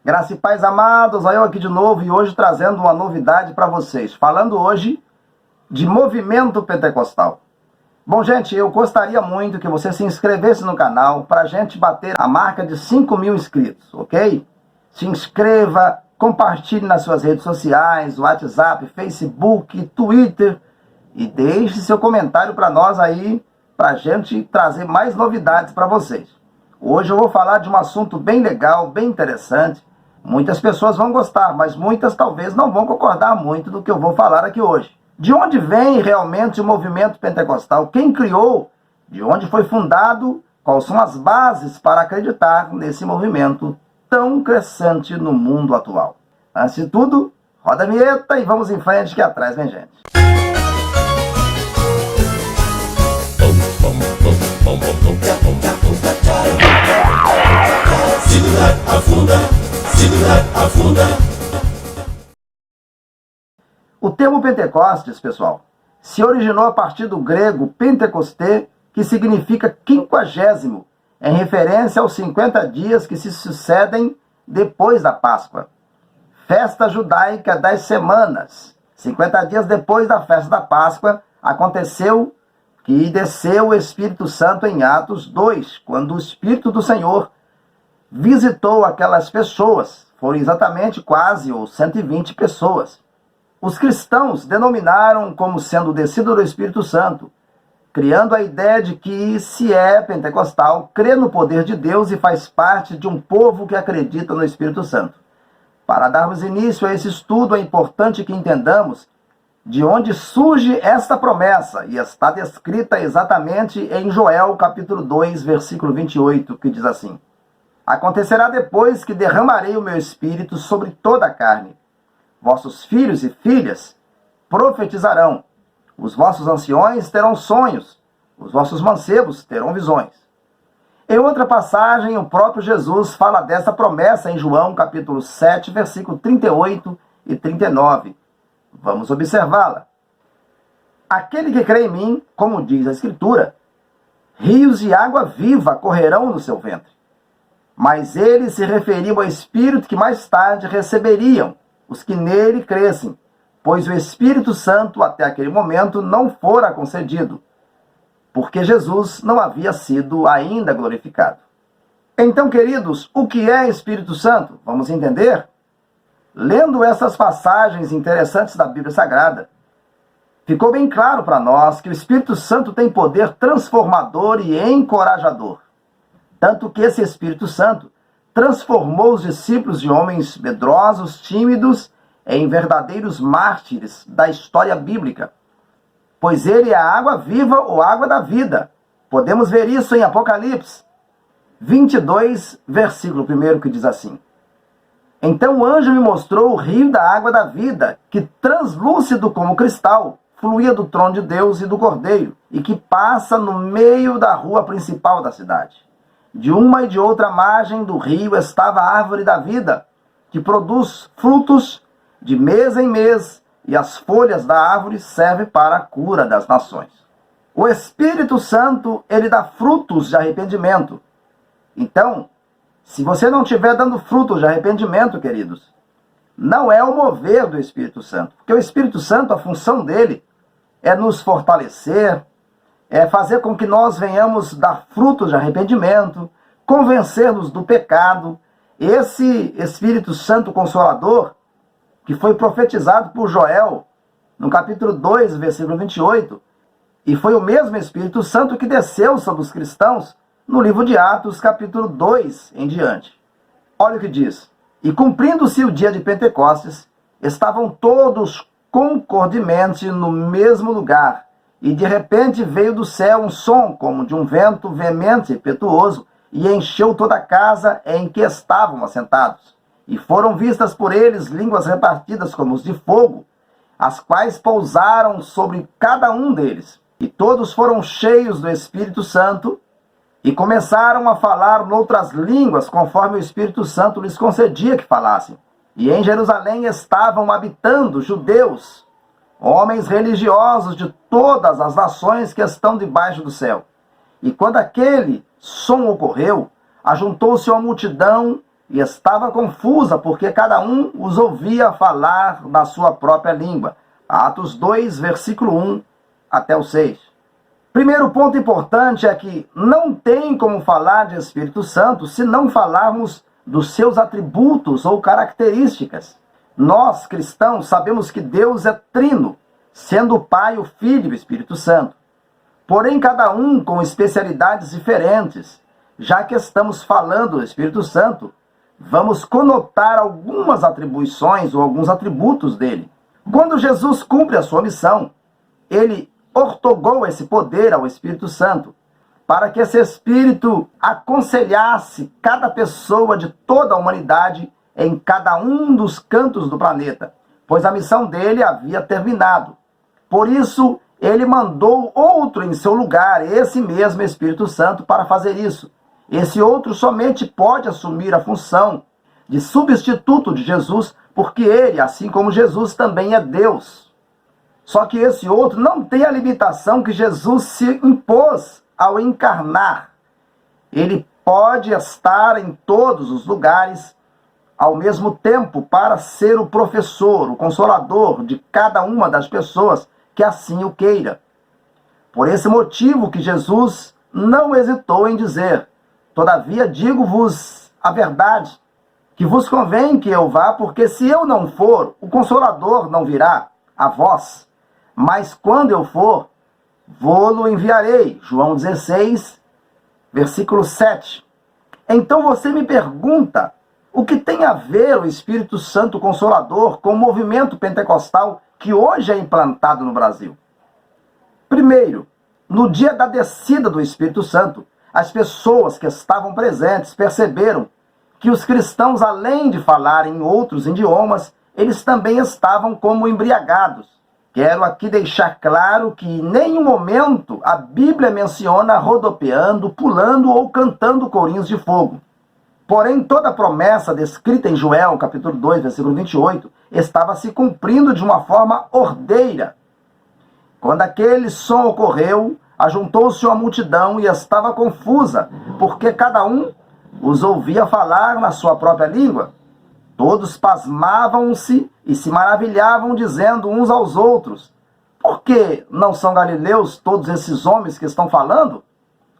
Graça e paz, amados, olha eu aqui de novo e hoje trazendo uma novidade para vocês, falando hoje de movimento pentecostal. Bom, gente, eu gostaria muito que você se inscrevesse no canal para a gente bater a marca de 5.000 inscritos, ok? Se inscreva, compartilhe nas suas redes sociais, WhatsApp, Facebook, Twitter e deixe seu comentário para nós aí, para a gente trazer mais novidades para vocês. Hoje eu vou falar de um assunto bem legal, bem interessante. Muitas pessoas vão gostar, mas muitas talvez não vão concordar muito do que eu vou falar aqui hoje. De onde vem realmente o movimento pentecostal? Quem criou? De onde foi fundado? Quais são as bases para acreditar nesse movimento tão crescente no mundo atual? Antes de tudo, roda a vinheta e vamos em frente aqui atrás, vem gente. O termo Pentecostes, pessoal, se originou a partir do grego Pentecosté, que significa 50º, em referência aos 50 dias que se sucedem depois da Páscoa. Festa judaica das semanas. 50 dias depois da festa da Páscoa, aconteceu que desceu o Espírito Santo em Atos 2, quando o Espírito do Senhor visitou aquelas pessoas. Foram exatamente quase 120 pessoas. Os cristãos denominaram como sendo descido do Espírito Santo, criando a ideia de que se é pentecostal, crê no poder de Deus e faz parte de um povo que acredita no Espírito Santo. Para darmos início a esse estudo, é importante que entendamos de onde surge esta promessa, e está descrita exatamente em Joel, capítulo 2, versículo 28, que diz assim: Acontecerá depois que derramarei o meu espírito sobre toda a carne. Vossos filhos e filhas profetizarão, os vossos anciões terão sonhos, os vossos mancebos terão visões. Em outra passagem, o próprio Jesus fala dessa promessa em João, capítulo 7, versículo 38 e 39. Vamos observá-la. Aquele que crê em mim, como diz a Escritura, rios de água viva correrão no seu ventre. Mas ele se referiu ao Espírito que mais tarde receberiam os que nele crescem, pois o Espírito Santo até aquele momento não fora concedido, porque Jesus não havia sido ainda glorificado. Então, queridos, o que é Espírito Santo? Vamos entender? Lendo essas passagens interessantes da Bíblia Sagrada, ficou bem claro para nós que o Espírito Santo tem poder transformador e encorajador. Tanto que esse Espírito Santo transformou os discípulos de homens medrosos, tímidos, em verdadeiros mártires da história bíblica. Pois ele é a água viva ou água da vida. Podemos ver isso em Apocalipse 22, versículo 1, que diz assim: Então o anjo me mostrou o rio da água da vida, que translúcido como cristal, fluía do trono de Deus e do Cordeiro, e que passa no meio da rua principal da cidade. De uma e de outra margem do rio estava a árvore da vida, que produz frutos de mês em mês, e as folhas da árvore servem para a cura das nações. O Espírito Santo, ele dá frutos de arrependimento. Então, se você não estiver dando frutos de arrependimento, queridos, não é o mover do Espírito Santo. Porque o Espírito Santo, a função dele é nos fortalecer, é fazer com que nós venhamos dar frutos de arrependimento, convencer-nos do pecado. Esse Espírito Santo Consolador, que foi profetizado por Joel, no capítulo 2, versículo 28, e foi o mesmo Espírito Santo que desceu sobre os cristãos no livro de Atos, capítulo 2 em diante. Olha o que diz: E cumprindo-se o dia de Pentecostes, estavam todos concordemente no mesmo lugar, e de repente veio do céu um som como de um vento veemente e impetuoso, e encheu toda a casa em que estavam assentados. E foram vistas por eles línguas repartidas como os de fogo, as quais pousaram sobre cada um deles. E todos foram cheios do Espírito Santo, e começaram a falar noutras línguas, conforme o Espírito Santo lhes concedia que falassem. E em Jerusalém estavam habitando judeus, homens religiosos de todas as nações que estão debaixo do céu. E quando aquele som ocorreu, ajuntou-se uma multidão e estava confusa, porque cada um os ouvia falar na sua própria língua. Atos 2, versículo 1 até o 6. Primeiro ponto importante é que não tem como falar de Espírito Santo se não falarmos dos seus atributos ou características. Nós, cristãos, sabemos que Deus é trino, sendo o Pai, o Filho e o Espírito Santo. Porém, cada um com especialidades diferentes. Já que estamos falando do Espírito Santo, vamos conotar algumas atribuições ou alguns atributos dele. Quando Jesus cumpre a sua missão, ele ortogou esse poder ao Espírito Santo, para que esse Espírito aconselhasse cada pessoa de toda a humanidade em cada um dos cantos do planeta, pois a missão dele havia terminado. Por isso, ele mandou outro em seu lugar, esse mesmo Espírito Santo, para fazer isso. Esse outro somente pode assumir a função de substituto de Jesus, porque ele, assim como Jesus, também é Deus. Só que esse outro não tem a limitação que Jesus se impôs ao encarnar. Ele pode estar em todos os lugares ao mesmo tempo para ser o professor, o consolador de cada uma das pessoas que assim o queira. Por esse motivo que Jesus não hesitou em dizer: todavia digo-vos a verdade, que vos convém que eu vá, porque se eu não for, o Consolador não virá a vós. Mas quando eu for, vô-lo enviarei. João 16, versículo 7. Então você me pergunta, o que tem a ver o Espírito Santo Consolador com o movimento pentecostal que hoje é implantado no Brasil? Primeiro, no dia da descida do Espírito Santo, as pessoas que estavam presentes perceberam que os cristãos, além de falar em outros idiomas, eles também estavam como embriagados. Quero aqui deixar claro que em nenhum momento a Bíblia menciona rodopiando, pulando ou cantando corinhos de fogo. Porém, toda a promessa descrita em Joel, capítulo 2, versículo 28, estava se cumprindo de uma forma ordeira. Quando aquele som ocorreu, ajuntou-se uma multidão e estava confusa, porque cada um os ouvia falar na sua própria língua. Todos pasmavam-se e se maravilhavam, dizendo uns aos outros: por que não são galileus todos esses homens que estão falando?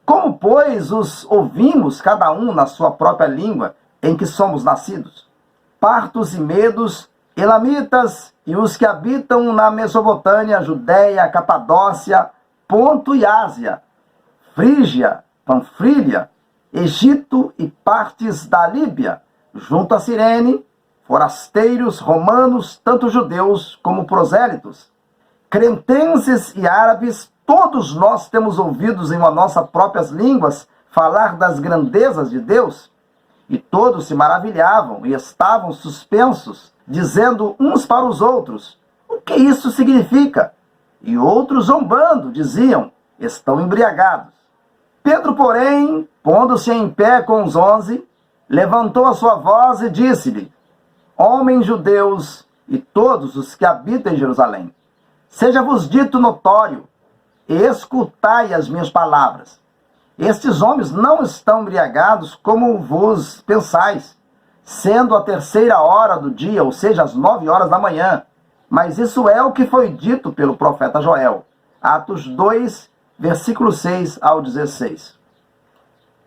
Como, pois, os ouvimos cada um na sua própria língua em que somos nascidos? Partos e medos, elamitas e os que habitam na Mesopotâmia, Judéia, Capadócia, Ponto e Ásia, Frígia, Panfilha, Egito e partes da Líbia, junto a Cirene, forasteiros romanos, tanto judeus como prosélitos, cretenses e árabes, todos nós temos ouvidos em nossas próprias línguas falar das grandezas de Deus, e todos se maravilhavam e estavam suspensos, dizendo uns para os outros: o que isso significa? E outros, zombando, diziam: estão embriagados. Pedro, porém, pondo-se em pé com os 11, levantou a sua voz e disse-lhe: homens judeus e todos os que habitam em Jerusalém, seja-vos dito notório, e escutai as minhas palavras. Estes homens não estão embriagados como vos pensais, sendo a 3ª hora do dia, ou seja, às 9 horas da manhã. Mas isso é o que foi dito pelo profeta Joel. Atos 2, versículo 6 ao 16.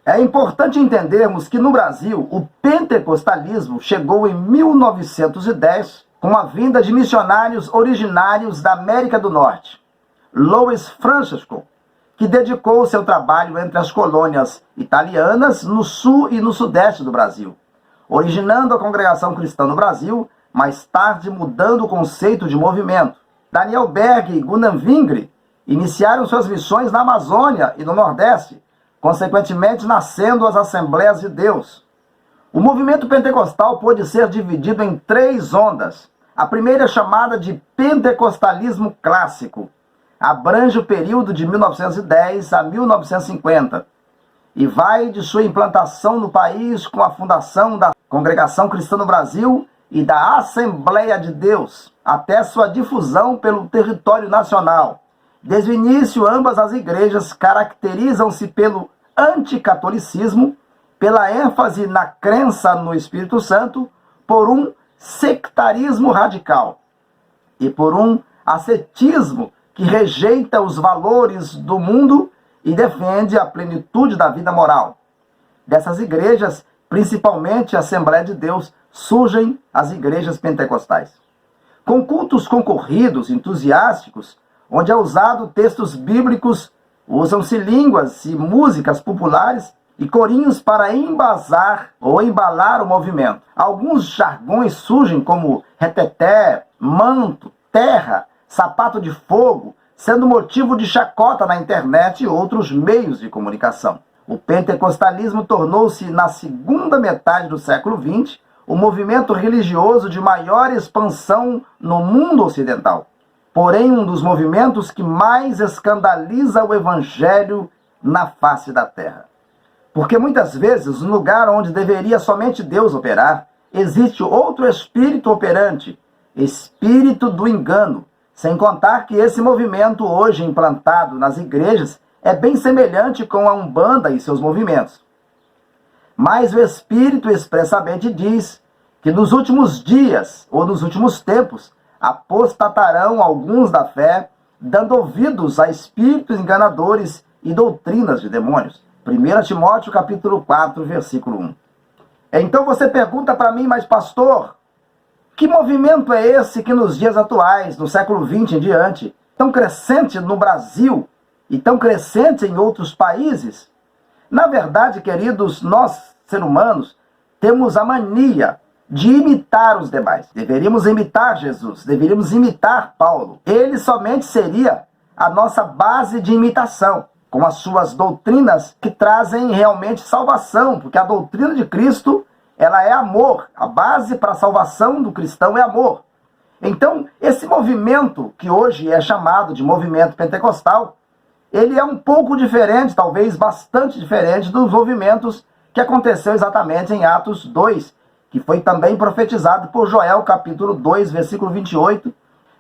É importante entendermos que no Brasil o pentecostalismo chegou em 1910 com a vinda de missionários originários da América do Norte. Louis Francisco, que dedicou seu trabalho entre as colônias italianas no sul e no sudeste do Brasil, originando a congregação cristã no Brasil, mais tarde mudando o conceito de movimento. Daniel Berg e Gunnar Wingre iniciaram suas missões na Amazônia e no Nordeste, consequentemente nascendo as Assembleias de Deus. O movimento pentecostal pôde ser dividido em 3 ondas. A primeira é chamada de pentecostalismo clássico. Abrange o período de 1910 a 1950 e vai de sua implantação no país com a fundação da Congregação Cristã no Brasil e da Assembleia de Deus, até sua difusão pelo território nacional. Desde o início, ambas as igrejas caracterizam-se pelo anticatolicismo pela ênfase na crença no Espírito Santo, por um sectarismo radical e por um ascetismo que rejeita os valores do mundo e defende a plenitude da vida moral. Dessas igrejas, principalmente a Assembleia de Deus, surgem as igrejas pentecostais. Com cultos concorridos, entusiásticos, onde é usado textos bíblicos, usam-se línguas e músicas populares e corinhos para embasar ou embalar o movimento. Alguns jargões surgem como reteté, manto, terra, sapato de fogo, sendo motivo de chacota na internet e outros meios de comunicação. O pentecostalismo tornou-se, na segunda metade do século XX, o movimento religioso de maior expansão no mundo ocidental. Porém, um dos movimentos que mais escandaliza o evangelho na face da terra. Porque muitas vezes, no lugar onde deveria somente Deus operar, existe outro espírito operante, espírito do engano, sem contar que esse movimento hoje implantado nas igrejas é bem semelhante com a Umbanda e seus movimentos. Mas o Espírito expressamente diz que nos últimos dias, ou nos últimos tempos, apostatarão alguns da fé, dando ouvidos a espíritos enganadores e doutrinas de demônios. 1 Timóteo capítulo 4, versículo 1. Então você pergunta para mim, mas pastor, que movimento é esse que nos dias atuais, no século XX em diante, tão crescente no Brasil e tão crescente em outros países? Na verdade, queridos, nós, seres humanos, temos a mania de imitar os demais. Deveríamos imitar Jesus, deveríamos imitar Paulo. Ele somente seria a nossa base de imitação, com as suas doutrinas que trazem realmente salvação, porque a doutrina de Cristo, ela é amor. A base para a salvação do cristão é amor. Então, esse movimento, que hoje é chamado de movimento pentecostal, ele é um pouco diferente, talvez bastante diferente, dos movimentos que aconteceu exatamente em Atos 2, que foi também profetizado por Joel, capítulo 2, versículo 28.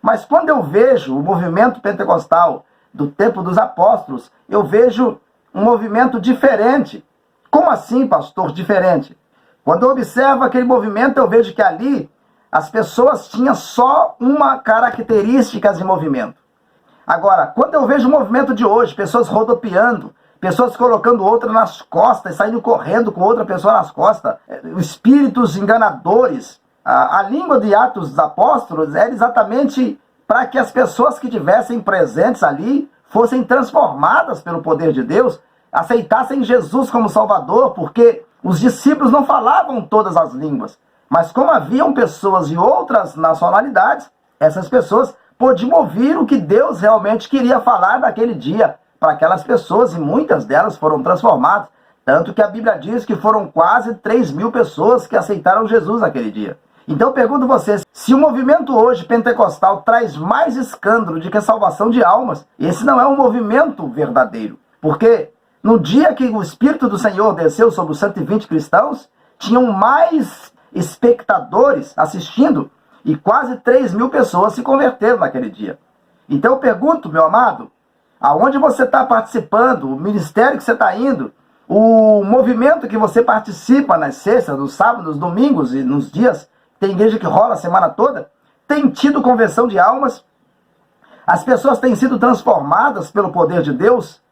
Mas quando eu vejo o movimento pentecostal do tempo dos apóstolos, eu vejo um movimento diferente. Como assim, pastor, diferente? Quando eu observo aquele movimento, eu vejo que ali as pessoas tinham só uma característica de movimento. Agora, quando eu vejo o movimento de hoje, pessoas rodopiando, pessoas colocando outra nas costas, saindo correndo com outra pessoa nas costas, espíritos enganadores. A língua de Atos dos Apóstolos era exatamente para que as pessoas que estivessem presentes ali fossem transformadas pelo poder de Deus, aceitassem Jesus como Salvador, porque os discípulos não falavam todas as línguas. Mas como haviam pessoas de outras nacionalidades, essas pessoas podiam ouvir o que Deus realmente queria falar naquele dia para aquelas pessoas, e muitas delas foram transformadas. Tanto que a Bíblia diz que foram quase 3.000 pessoas que aceitaram Jesus naquele dia. Então eu pergunto a vocês, se o movimento hoje pentecostal traz mais escândalo do que a salvação de almas, esse não é um movimento verdadeiro. Porque no dia que o Espírito do Senhor desceu sobre os 120 cristãos, tinham mais espectadores assistindo, e quase 3.000 pessoas se converteram naquele dia. Então eu pergunto, meu amado, aonde você está participando, o ministério que você está indo, o movimento que você participa nas sextas, nos sábados, nos domingos e nos dias, tem igreja que rola a semana toda, tem tido conversão de almas? As pessoas têm sido transformadas pelo poder de Deus?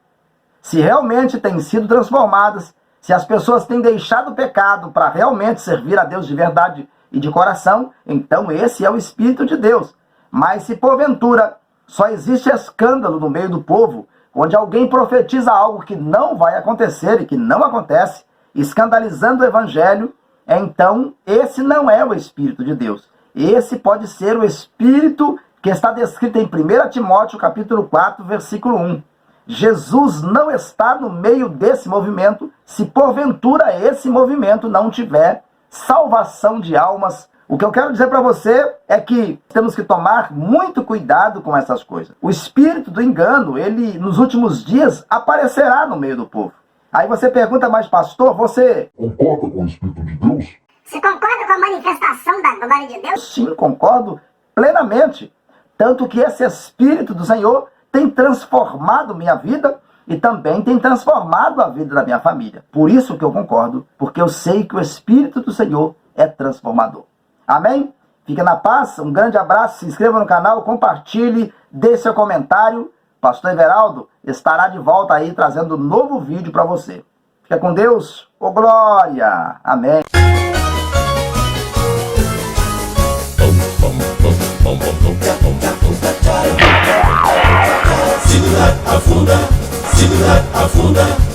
Se realmente têm sido transformadas, se as pessoas têm deixado o pecado para realmente servir a Deus de verdade e de coração, então esse é o Espírito de Deus. Mas se porventura só existe escândalo no meio do povo, onde alguém profetiza algo que não vai acontecer e que não acontece, escandalizando o Evangelho, então esse não é o Espírito de Deus. Esse pode ser o Espírito que está descrito em 1 Timóteo capítulo 4, versículo 1. Jesus não está no meio desse movimento se porventura esse movimento não tiver salvação de almas. O que eu quero dizer para você é que temos que tomar muito cuidado com essas coisas. O espírito do engano, ele nos últimos dias aparecerá no meio do povo. Aí você pergunta, mas pastor, você concorda com o Espírito de Deus? Você concorda com a manifestação da glória de Deus? Sim, concordo plenamente. Tanto que esse Espírito do Senhor tem transformado minha vida e também tem transformado a vida da minha família. Por isso que eu concordo, porque eu sei que o Espírito do Senhor é transformador. Amém? Fica na paz, um grande abraço, se inscreva no canal, compartilhe, dê seu comentário. Pastor Everaldo estará de volta aí trazendo um novo vídeo para você. Fica com Deus, ô glória! Amém! Segura, afunda,